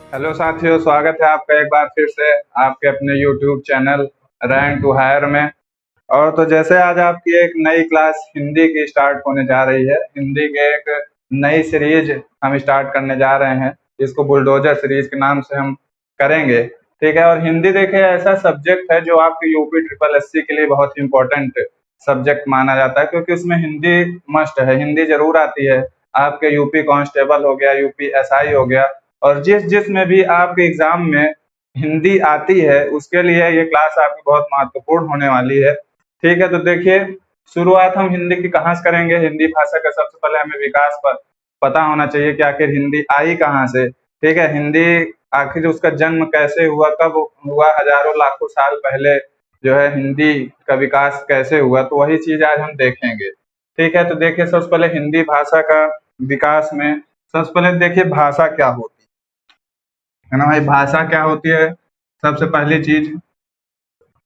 Hello साथियों, स्वागत है आपका एक बार फिर से आपके अपने YouTube channel rank to higher में। और तो जैसे आज आपकी एक नई क्लास हिंदी की स्टार्ट होने जा रही है। हिंदी के एक नई सीरीज हम स्टार्ट करने जा रहे हैं, जिसको बुलडोजर सीरीज के नाम से हम करेंगे। ठीक है। और हिंदी देखिए ऐसा सब्जेक्ट है जो आपके यूपी ट्रिपल एससी के लिए बहुत इंपॉर्टेंट सब्जेक्ट माना जाता है, क्योंकि उसमें हिंदी मस्ट है, हिंदी जरूर आती है। आपके यूपी कांस्टेबल हो गया, यूपी एसआई हो गया, और जिस में भी आपके एग्जाम में हिंदी आती है उसके लिए ये क्लास आपकी बहुत महत्वपूर्ण होने वाली है। ठीक है। तो देखिए, शुरुआत हम हिंदी की कहाँ से करेंगे। हिंदी भाषा का सबसे पहले हमें विकास पर पता होना चाहिए कि आखिर हिंदी आई कहाँ से। ठीक है। हिंदी आखिर उसका जन्म कैसे हुआ, कब हुआ, हजारों लाखों साल पहले जो है हिंदी का विकास कैसे हुआ, तो वही चीज आज हम देखेंगे। ठीक है। तो देखिए, सबसे पहले हिंदी भाषा का विकास में सबसे पहले देखिए भाषा क्या होती है ना भाई। भाषा क्या होती है, सबसे पहली चीज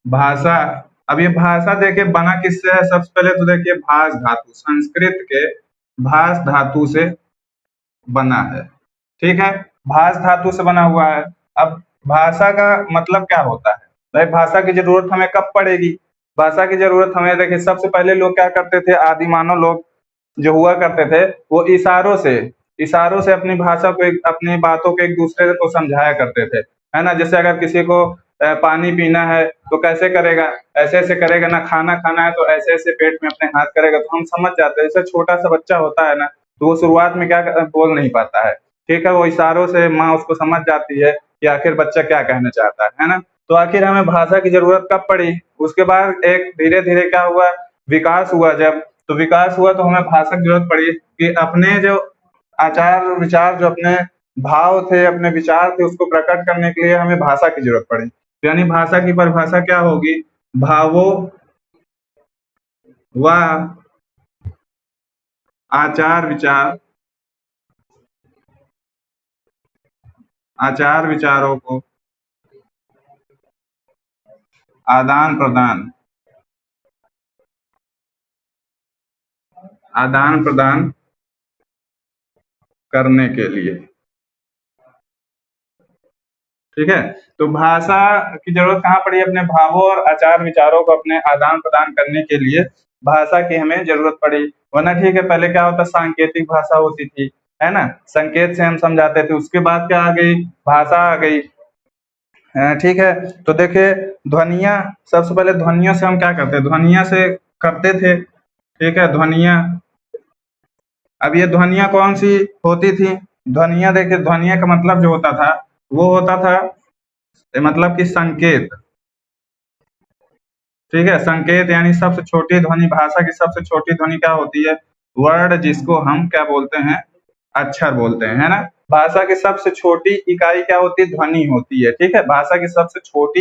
भाषा। अब ये भाषा देखिए बना किससे है। सबसे पहले तो देखिए भाष धातु, संस्कृत के भाष धातु से बना है। ठीक है। भाष धातु से बना हुआ है। अब भाषा का मतलब क्या होता है भाई। भाषा की जरूरत हमें कब पड़ेगी। भाषा की जरूरत हमें देखिए, सबसे पहले लोग क्या करते थे, आदि मानव लोग जो हुआ करते थे वो इशारों से अपनी भाषा को अपनी बातों को एक दूसरे को समझाया करते थे, है ना। जैसे अगर किसी को पानी पीना है तो कैसे करेगा, ऐसे ऐसे करेगा ना। खाना खाना है तो ऐसे ऐसे पेट में अपने हाथ करेगा, तो हम समझ जाते हैं। जैसे छोटा सा बच्चा होता है ना, तो वो शुरुआत में क्या बोल नहीं पाता है। ठीक है। वो इशारों से माँ उसको समझ जाती है कि आखिर बच्चा क्या कहना चाहता है ना। तो आखिर हमें भाषा की जरूरत कब पड़ी, उसके बाद एक धीरे धीरे क्या हुआ, विकास हुआ। जब तो विकास हुआ तो हमें भाषा की जरूरत पड़ी कि अपने जो आचार विचार, जो अपने भाव थे, अपने विचार थे, उसको प्रकट करने के लिए हमें भाषा की जरूरत पड़ी। तो यानी भाषा की परिभाषा क्या होगी, भावों व आचार विचारों को आदान प्रदान करने के लिए। ठीक है। तो भाषा की जरूरत कहाँ पड़ी, अपने भावों और आचार विचारों को अपने आदान प्रदान करने के लिए भाषा की हमें जरूरत पड़ी। वरना ठीक है, पहले क्या होता, सांकेतिक भाषा होती थी, है ना। संकेत से हम समझाते थे। उसके बाद क्या आ गई, भाषा आ गई। ठीक है। तो देखिए ध्वनिया, सबसे पहले ध्वनियों से हम क्या करते, ध्वनिया से करते थे। ठीक है। ध्वनिया, अब ये ध्वनिया कौन सी होती थी। ध्वनिया देखिए, ध्वनिया का मतलब जो होता था वो होता था मतलब कि संकेत। ठीक है। संकेत यानी सबसे छोटी ध्वनि, भाषा की सबसे छोटी ध्वनि क्या होती है, वर्ड, जिसको हम क्या बोलते हैं, अक्षर बोलते हैं, है ना। भाषा की सबसे छोटी इकाई क्या होती है, ध्वनि होती है। ठीक है। भाषा की सबसे छोटी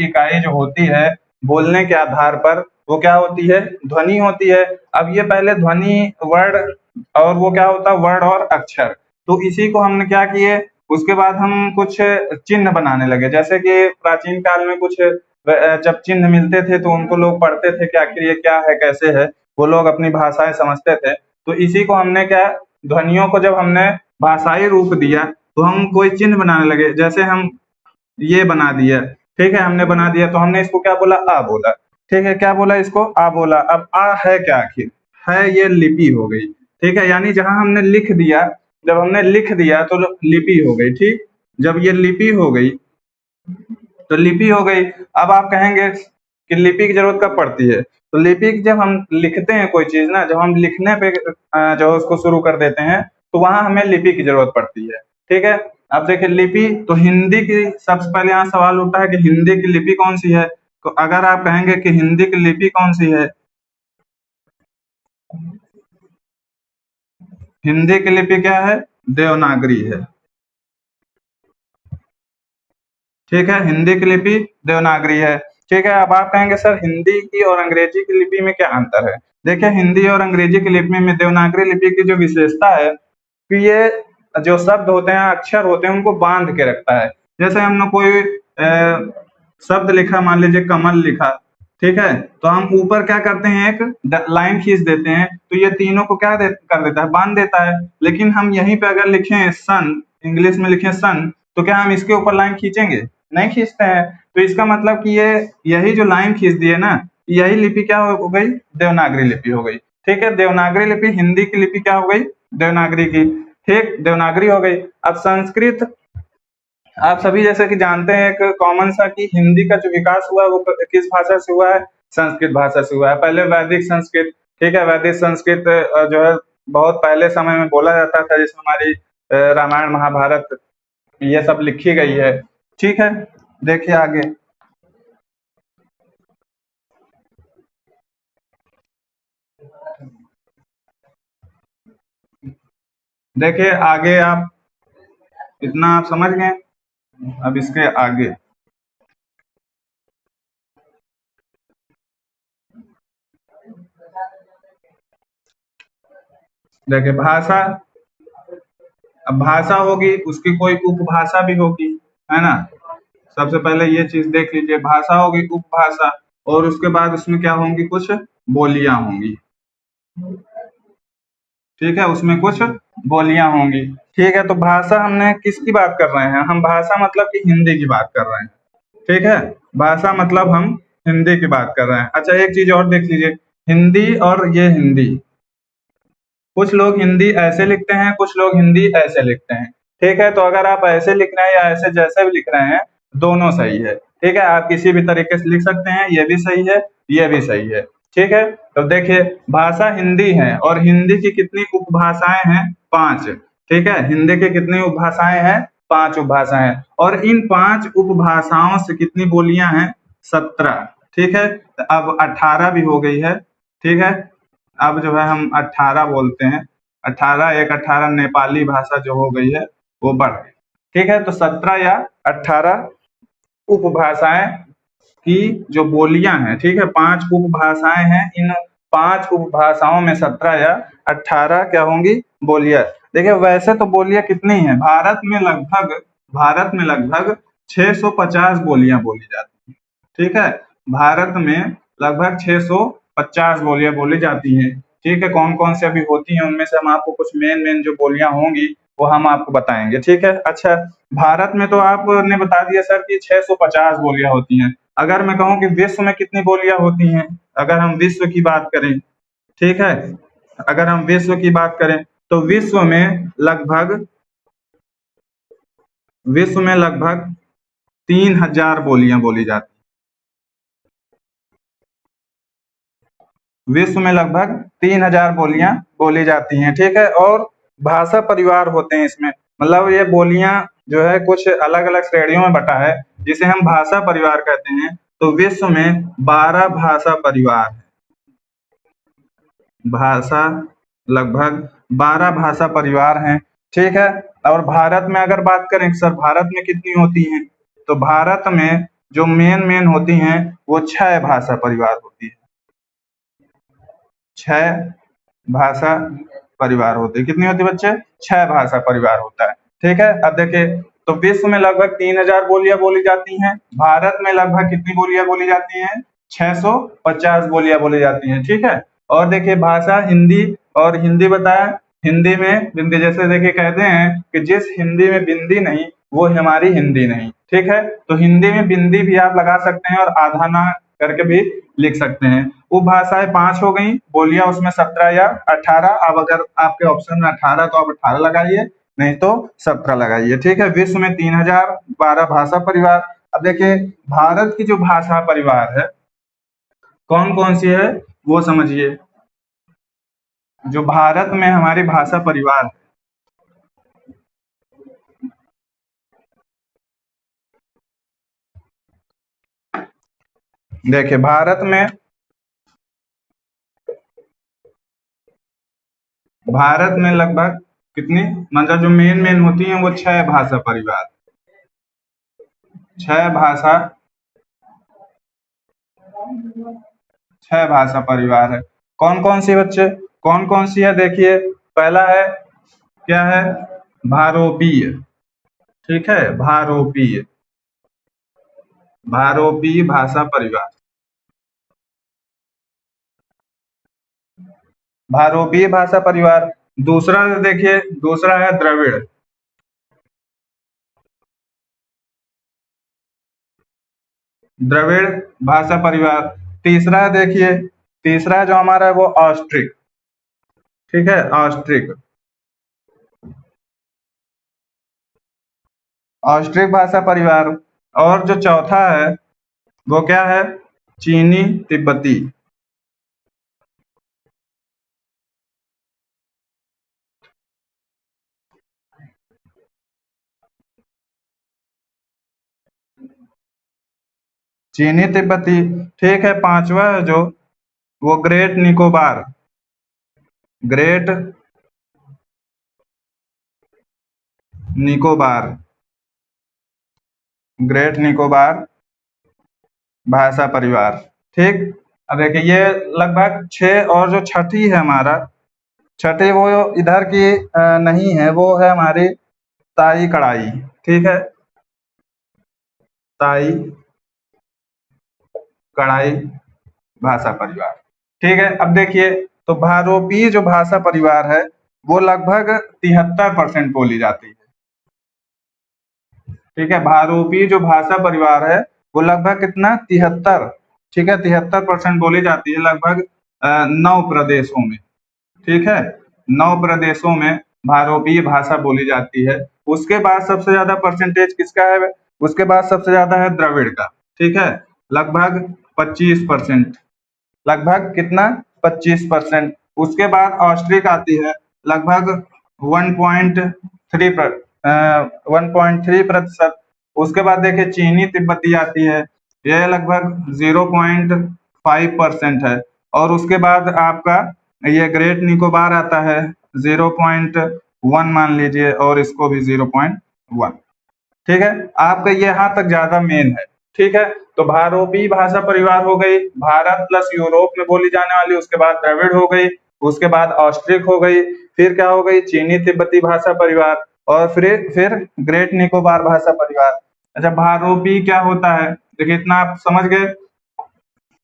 इकाई जो होती है बोलने के आधार पर, वो क्या होती है, ध्वनि होती है। अब ये पहले ध्वनि, वर्ड, और वो क्या होता है, वर्ड और अक्षर। तो इसी को हमने क्या किए, उसके बाद हम कुछ चिन्ह बनाने लगे। जैसे कि प्राचीन काल में कुछ जब चिन्ह मिलते थे तो उनको लोग पढ़ते थे कि आखिर ये क्या है, कैसे है। वो लोग अपनी भाषाएं समझते थे। तो इसी को हमने क्या, ध्वनियों को जब हमने भाषाई रूप दिया तो हम कोई चिन्ह बनाने लगे। जैसे हम ये बना दिया, ठीक है, हमने बना दिया तो हमने इसको क्या बोला, आ बोला। ठीक है। क्या बोला, इसको आ बोला। अब आ है क्या, आखिर है ये लिपि हो गई। ठीक है। यानी जहां हमने लिख दिया, जब हमने लिख दिया तो लिपि हो गई। ठीक। जब ये लिपि हो गई तो लिपि हो गई। अब आप कहेंगे कि लिपि की जरूरत कब पड़ती है, तो लिपि जब हम लिखते हैं कोई चीज ना, जब हम लिखने पे जो उसको शुरू कर देते हैं तो वहां हमें लिपि की जरूरत पड़ती है। ठीक है। अब देखिए लिपि, तो हिंदी की सबसे पहले यहाँ सवाल उठता है कि हिंदी की लिपि कौन सी है। तो अगर आप कहेंगे कि हिंदी की लिपि कौन सी है, हिंदी की लिपि क्या है, देवनागरी है। ठीक है। हिंदी की लिपि देवनागरी है। ठीक है। अब आप कहेंगे सर हिंदी की और अंग्रेजी की लिपि में क्या अंतर है। देखिए हिंदी और अंग्रेजी की लिपि में देवनागरी लिपि की जो विशेषता है कि ये जो शब्द होते हैं, अक्षर होते हैं, उनको बांध के रखता है। जैसे हमने कोई शब्द लिखा, मान लीजिए कमल लिखा, ठीक है, तो हम ऊपर क्या करते हैं, एक लाइन खींच देते हैं, तो ये तीनों को क्या कर देता है, बांध देता है। लेकिन हम यहीं पे अगर लिखें सन, इंग्लिश में लिखें सन, तो क्या हम इसके ऊपर लाइन खींचेंगे? नहीं खींचते हैं। तो इसका मतलब कि ये यही जो लाइन खींच दिए ना, यही लिपि क्या हो गई? देवनागरी लिपि हो गई। ठीक है, देवनागरी लिपि, हिंदी की लिपि क्या हो गई? देवनागरी की। ठीक, देवनागरी हो गई। अब संस्कृत, आप सभी जैसे कि जानते हैं एक कॉमन सा कि हिंदी का जो विकास हुआ है वो किस भाषा से हुआ है? संस्कृत भाषा से हुआ है। पहले वैदिक संस्कृत, ठीक है, वैदिक संस्कृत जो है बहुत पहले समय में बोला जाता था, जिसमें हमारी रामायण महाभारत ये सब लिखी गई है। ठीक है, देखिए आगे। देखिए आगे आप इतना आप समझ गए। अब इसके आगे देखिए भाषा। अब भाषा होगी, उसकी कोई उपभाषा भी होगी, है ना? सबसे पहले ये चीज देख लीजिए, भाषा होगी, उपभाषा, और उसके बाद उसमें क्या होंगी? कुछ बोलियां होंगी। ठीक है, उसमें कुछ बोलियां होंगी। ठीक है, तो भाषा हमने किसकी बात कर रहे हैं? हम भाषा मतलब कि हिंदी की बात कर रहे हैं। ठीक है, भाषा मतलब हम हिंदी की बात कर रहे हैं। अच्छा, एक चीज और देख लीजिए, हिंदी और ये हिंदी, कुछ लोग हिंदी ऐसे लिखते हैं, कुछ लोग हिंदी ऐसे लिखते हैं। ठीक है, तो अगर आप ऐसे लिख रहे हैं या ऐसे जैसे भी लिख रहे हैं, दोनों सही है। ठीक है, आप किसी भी तरीके से लिख सकते हैं, ये भी सही है, ये भी सही है। ठीक है, तो देखिए भाषा हिंदी है और हिंदी की कितनी उपभाषाएं हैं? 5। ठीक है, हिंदी की कितनी उपभाषाएं हैं? 5 उपभाषाएं। और इन 5 उपभाषाओं से कितनी बोलियां हैं? 17। ठीक है, तो अब 18 भी हो गई है। ठीक है, अब जो है हम 18 बोलते हैं। 18 एक 18 नेपाली भाषा जो हो गई है वो बढ़ गई। ठीक है, तो 17 या 18 उपभाषाएं की जो बोलियां हैं, ठीक है, 5 उपभाषाएं हैं। इन 5 उपभाषाओं में 17 या 18 क्या होंगी? बोलियां। देखिए वैसे तो बोलियां कितनी है? भारत में लगभग 650 बोलियां बोली जाती हैं। ठीक है, भारत में लगभग 650 बोलियां बोली जाती हैं। ठीक है, कौन कौन से अभी होती हैं उनमें से हम आपको कुछ मेन मेन जो बोलियां होंगी वो हम आपको बताएंगे। ठीक है, अच्छा, भारत में तो आपने बता दिया सर कि 650 बोलियां होती हैं। अगर मैं कहूं कि विश्व में कितनी बोलियां होती हैं, अगर हम विश्व की बात करें, ठीक है, अगर हम विश्व की बात करें तो विश्व में लगभग 3000 बोलियां बोली जाती हैं। विश्व में लगभग 3000 बोलियां बोली जाती हैं। ठीक है, और भाषा परिवार होते हैं इसमें, मतलब ये बोलियां जो है कुछ अलग अलग श्रेणियों में बटा है, जिसे हम भाषा परिवार कहते हैं। तो विश्व में 12 भाषा परिवार है। भाषा लगभग 12 भाषा परिवार हैं। ठीक है, और भारत में अगर बात करें सर, भारत में कितनी होती हैं? तो भारत में जो मेन मेन होती हैं वो 6 भाषा परिवार होती है। 6 भाषा परिवार होते हैं। कितनी होती है बच्चे? 6 भाषा परिवार होता है। ठीक है, अब देखिए, तो विश्व में लगभग 3000 बोलियां बोली जाती हैं। भारत में लगभग कितनी बोलियां बोली जाती हैं? 650 बोलियां बोली जाती हैं। ठीक है, और देखिए भाषा हिंदी, और हिंदी बताया, हिंदी में बिंदी, जैसे देखिए कहते हैं कि जिस हिंदी में बिंदी नहीं वो हमारी हिंदी नहीं। ठीक है, तो हिंदी में बिंदी भी आप लगा सकते हैं और आधा ना करके भी लिख सकते हैं। उपभाषाएं 5 हो गई, बोलियां उसमें 17 या 18। अब अगर आपके ऑप्शन में 18 तो आप 18 लगाइए, नहीं तो 17 लगाइए। ठीक है, विश्व में 3000, 12 भाषा परिवार। अब देखिए भारत की जो भाषा परिवार है कौन कौन सी है वो समझिए। जो भारत में हमारी भाषा परिवार, देखिए भारत में लगभग कितनी, मतलब जो मेन मेन होती हैं वो 6 भाषा परिवार, 6 भाषा, 6 भाषा परिवार है। कौन कौन सी बच्चे? कौन कौन सी है? देखिए पहला है, क्या है? भारोपीय। ठीक है, भारोपीय, भारोपीय भाषा परिवार, भारोपीय भाषा परिवार। दूसरा देखिए, दूसरा है द्रविड़। द्रविड़ भाषा परिवार। तीसरा देखिए, तीसरा जो हमारा है वो ऑस्ट्रिक, ठीक है, ऑस्ट्रिक, ऑस्ट्रिक भाषा परिवार। और जो चौथा है वो क्या है, चीनी तिब्बती। चीनी तिब्बती, ठीक है। पांचवा है जो वो great Nicobar, great Nicobar, great Nicobar भाषा परिवार, ठीक। अब देखिए ये लगभग 6, और जो छठी है हमारा, छठी वो इधर की नहीं है, वो है हमारी ताई कड़ाई, ठीक है, ताई कड़ाई भाषा परिवार, ठीक है। अब देखिए, तो भारोपीय जो भाषा परिवार है वो लगभग 73% बोली जाती है, ठीक है। भारोपीय जो भाषा परिवार है वो लगभग कितना, 73, ठीक है, 73% बोली जाती है लगभग 9 प्रदेशों में, ठीक है, 9 प्रदेशों में भारोपीय भाषा बोली जाती है। उसके बाद सबसे ज्यादा परसेंटेज किसका है, उसके बाद सबसे ज्यादा है द्रविड़ का, ठीक है, लगभग 25%, लगभग कितना, 25%। उसके बाद ऑस्ट्रिक आती है लगभग 1.3%। उसके बाद देखिए चीनी तिब्बती आती है, यह लगभग 0.5% है। और उसके बाद आपका ये ग्रेट निकोबार आता है 0.1 मान लीजिए, और इसको भी 0.1, ठीक है। आपका ये यहाँ तक ज्यादा मेन है, ठीक है। तो भारोपी भाषा परिवार हो गई, भारत प्लस यूरोप में बोली जाने वाली, उसके बाद द्रविड़ हो गई, उसके बाद ऑस्ट्रिक हो गई, फिर क्या हो गई, चीनी तिब्बती भाषा परिवार, और फिर ग्रेट निकोबार भाषा परिवार। अच्छा, भारोपी क्या होता है, देखिए इतना आप समझ गए।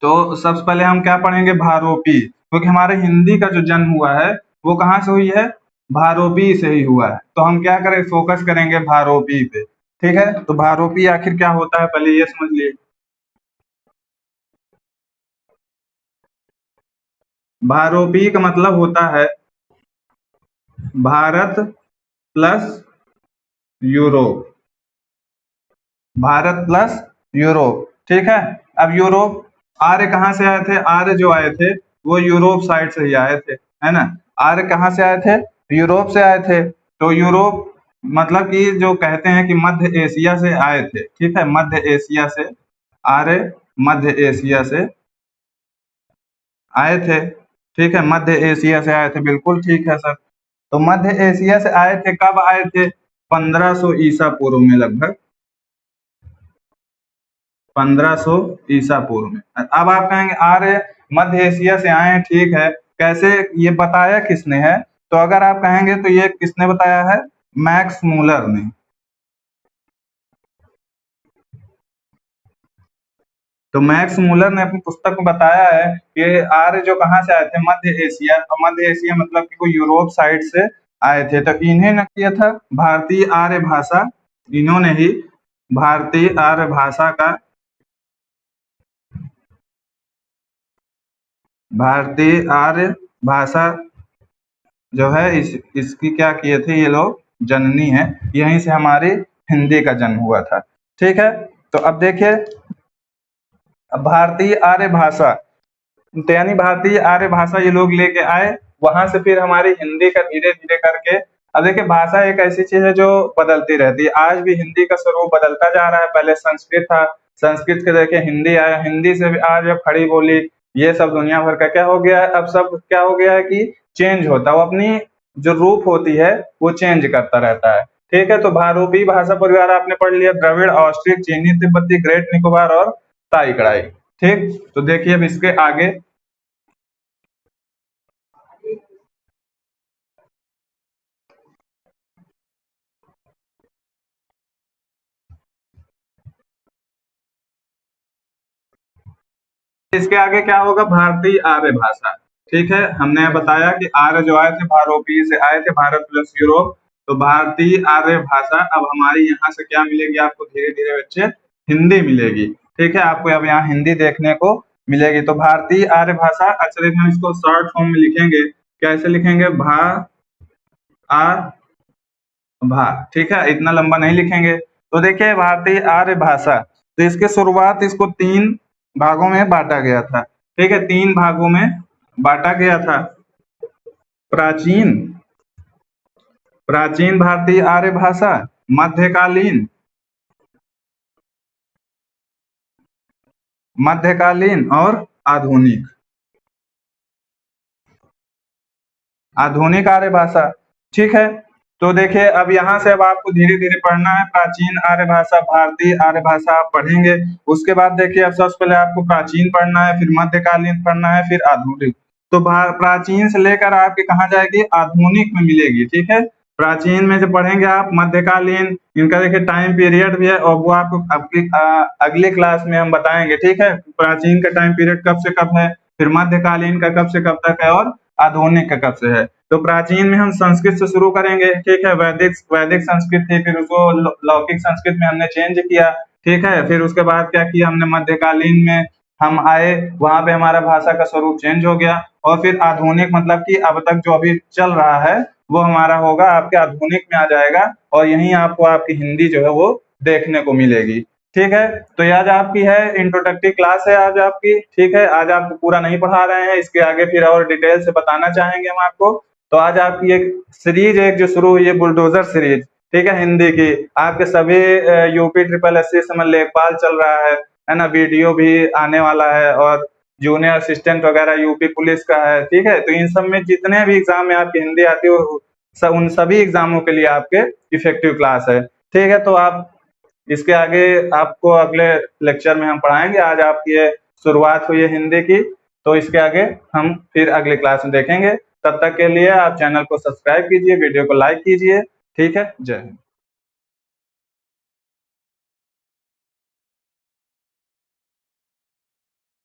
तो सबसे पहले हम क्या पढ़ेंगे, भारोपी, क्योंकि हमारे हिंदी का जो जन्म हुआ है वो कहाँ से हुई है, भारोपी से ही हुआ है। तो हम क्या करें, फोकस करेंगे भारोपी पे, ठीक है। तो भारोपी आखिर क्या होता है पहले ये समझ लिए। भारोपी का मतलब होता है Bharat plus Europe, Bharat plus Europe, ठीक है। अब यूरोप, आर्य कहाँ से आए थे, आर्य जो आए थे वो यूरोप साइड से ही आए थे, है ना। आर्य कहाँ से आए थे, यूरोप से आए थे। तो यूरोप मतलब कि जो कहते हैं कि मध्य एशिया से आए थे, ठीक है, मध्य एशिया से, आर्य मध्य एशिया से आए थे, ठीक है, मध्य एशिया से आए थे, बिल्कुल ठीक है सर। तो मध्य एशिया से आए थे, कब आए थे, 1500 ईसा पूर्व में, लगभग 1500 ईसा पूर्व में। अब आप कहेंगे आर्य मध्य एशिया से आए हैं, ठीक है, कैसे, ये बताया किसने है। तो अगर आप कहेंगे तो ये किसने बताया है, मैक्स मूलर ने। तो मैक्स मूलर ने अपनी पुस्तक में बताया है कि आर्य जो कहाँ से आए थे, मध्य एशिया, और मध्य एशिया मतलब कि वो यूरोप साइड से आए थे। तो इन्हें ने किया था भारतीय आर्य भाषा, इन्होंने ही भारतीय आर्य भाषा का, भारतीय आर्य भाषा जो है इसकी क्या किए थे ये लोग, जननी है, यहीं से हमारी हिंदी का जन्म हुआ था, ठीक है। तो अब देखिए, भारतीय आर्य भाषा, तो यानी भारतीय आर्य भाषा ये लोग लेके आए, वहां से फिर हमारी हिंदी का धीरे धीरे करके। अब देखिए भाषा एक ऐसी चीज है जो बदलती रहती है, आज भी हिंदी का स्वरूप बदलता जा रहा है। पहले संस्कृत था, संस्कृत के देखिए हिंदी आया, हिंदी से भी आज खड़ी बोली, ये सब दुनिया भर का क्या हो गया है, अब सब क्या हो गया है कि चेंज होता है, वो अपनी जो रूप होती है वो चेंज करता रहता है, ठीक है। तो भारोपी भाषा परिवार आपने पढ़ लिया, द्रविड़, ऑस्ट्रिक, चीनी तिब्बती, ग्रेट निकोबार और ताई कड़ाई, ठीक। तो देखिए अब इसके आगे, इसके आगे क्या होगा, भारतीय आर्य भाषा, ठीक है। हमने बताया कि आर्य जो आए थे भारोपीय से आए थे, भारत प्लस यूरोप। तो भारतीय आर्य भाषा, अब हमारी यहाँ से क्या मिलेगी आपको, धीरे धीरे बच्चे हिंदी मिलेगी। ठीक है, आपको अब यहाँ हिंदी देखने को मिलेगी। तो भारतीय आर्य भाषा, अच्छा हम इसको शॉर्ट फॉर्म में लिखेंगे, कैसे लिखेंगे, भा आ भा, ठीक है, इतना लंबा नहीं लिखेंगे। तो देखिए भारतीय आर्य भाषा, तो इसके शुरुआत इसको 3 भागों में बांटा गया था, ठीक है, 3 भागों में बांटा गया था। प्राचीन प्राचीन भारतीय आर्य भाषा, मध्यकालीन और आधुनिक आर्य भाषा, ठीक है। तो देखिए अब यहाँ से अब आपको धीरे धीरे पढ़ना है। प्राचीन आर्य भाषा, भारतीय आर्य भाषा आप पढ़ेंगे। उसके बाद देखिए अब सबसे पहले आपको प्राचीन पढ़ना है, फिर मध्यकालीन पढ़ना है, फिर आधुनिक। तो प्राचीन से लेकर आपके कहाँ जाएगी, आधुनिक में मिलेगी, ठीक है। प्राचीन में जब पढ़ेंगे आप, मध्यकालीन, इनका देखिए टाइम पीरियड भी है और वो आपको आपकी अगले क्लास में हम बताएंगे, ठीक है। प्राचीन का टाइम पीरियड कब से कब है, फिर मध्यकालीन का कब से कब तक है, और आधुनिक का कब से है। तो प्राचीन में हम संस्कृत से शुरू करेंगे, ठीक है। वैदिक संस्कृत थी, फिर उसको लौकिक संस्कृत में हमने चेंज किया, ठीक है। फिर उसके बाद क्या किया हमने, मध्यकालीन में हम आए, वहां पे हमारा भाषा का स्वरूप चेंज हो गया। और फिर आधुनिक मतलब कि अब तक जो अभी चल रहा है वो हमारा होगा आपके आधुनिक में आ जाएगा, और यहीं आपको आपकी हिंदी जो है वो देखने को मिलेगी, ठीक है। तो आज आपकी है इंट्रोडक्टरी क्लास है आज आपकी, ठीक है। आज आपको पूरा नहीं पढ़ा रहे हैं, इसके आगे फिर और डिटेल से बताना चाहेंगे हम आपको। तो आज आपकी एक सीरीज एक जो शुरू हुई है, बुलडोजर सीरीज, ठीक है, हिंदी की। आपके सभी यूपी ट्रिपल एस समझ लेखपाल चल रहा है ना, वीडियो भी आने वाला है, और जूनियर असिस्टेंट वगैरह यूपी पुलिस का है, ठीक है। तो इन सब में जितने भी एग्जाम में आपकी हिंदी आती है उन सभी एग्जामों के लिए आपके इफेक्टिव क्लास है, ठीक है। तो आप इसके आगे आपको अगले लेक्चर में हम पढ़ाएंगे। आज आपकी ये शुरुआत हुई है हिंदी की, तो इसके आगे हम फिर अगले क्लास में देखेंगे। तब तक के लिए आप चैनल को सब्सक्राइब कीजिए, वीडियो को लाइक कीजिए, ठीक है। जय हिंद।